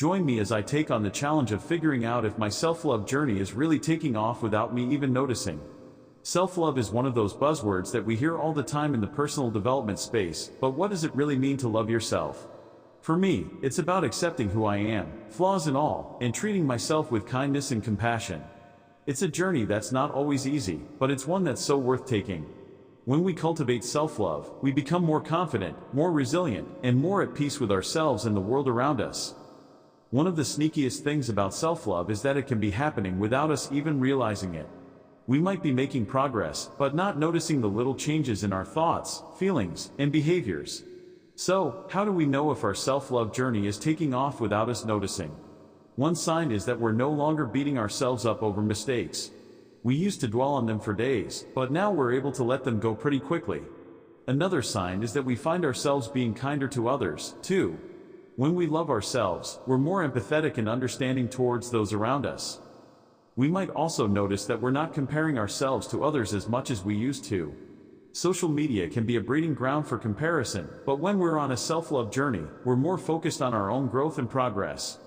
Join me as I take on the challenge of figuring out if my self-love journey is really taking off without me even noticing. Self-love is one of those buzzwords that we hear all the time in the personal development space, but what does it really mean to love yourself? For me, it's about accepting who I am, flaws and all, and treating myself with kindness and compassion. It's a journey that's not always easy, but it's one that's so worth taking. When we cultivate self-love, we become more confident, more resilient, and more at peace with ourselves and the world around us. One of the sneakiest things about self-love is that it can be happening without us even realizing it. We might be making progress, but not noticing the little changes in our thoughts, feelings, and behaviors. So, how do we know if our self-love journey is taking off without us noticing? One sign is that we're no longer beating ourselves up over mistakes. We used to dwell on them for days, but now we're able to let them go pretty quickly. Another sign is that we find ourselves being kinder to others, too. When we love ourselves, we're more empathetic and understanding towards those around us. We might also notice that we're not comparing ourselves to others as much as we used to. Social media can be a breeding ground for comparison, but when we're on a self-love journey, we're more focused on our own growth and progress.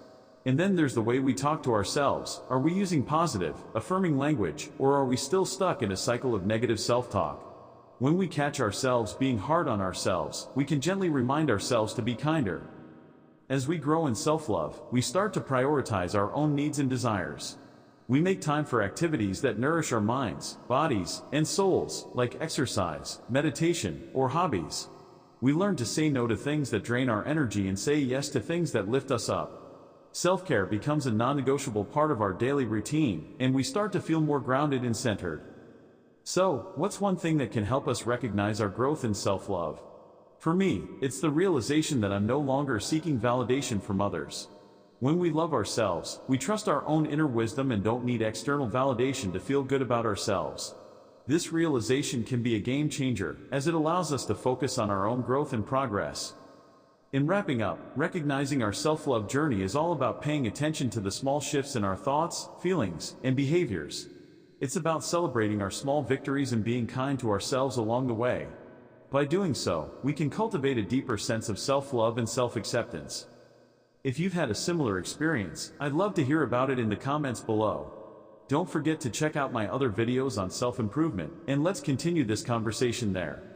And then there's the way we talk to ourselves. Are we using positive, affirming language, or are we still stuck in a cycle of negative self-talk? When we catch ourselves being hard on ourselves, we can gently remind ourselves to be kinder. As we grow in self-love, we start to prioritize our own needs and desires. We make time for activities that nourish our minds, bodies, and souls, like exercise, meditation, or hobbies. We learn to say no to things that drain our energy and say yes to things that lift us up. Self-care becomes a non-negotiable part of our daily routine, and we start to feel more grounded and centered. So, what's one thing that can help us recognize our growth in self-love? For me, it's the realization that I'm no longer seeking validation from others. When we love ourselves, we trust our own inner wisdom and don't need external validation to feel good about ourselves. This realization can be a game changer, as it allows us to focus on our own growth and progress. In wrapping up, recognizing our self-love journey is all about paying attention to the small shifts in our thoughts, feelings, and behaviors. It's about celebrating our small victories and being kind to ourselves along the way. By doing so, we can cultivate a deeper sense of self-love and self-acceptance. If you've had a similar experience, I'd love to hear about it in the comments below. Don't forget to check out my other videos on self-improvement, and let's continue this conversation there.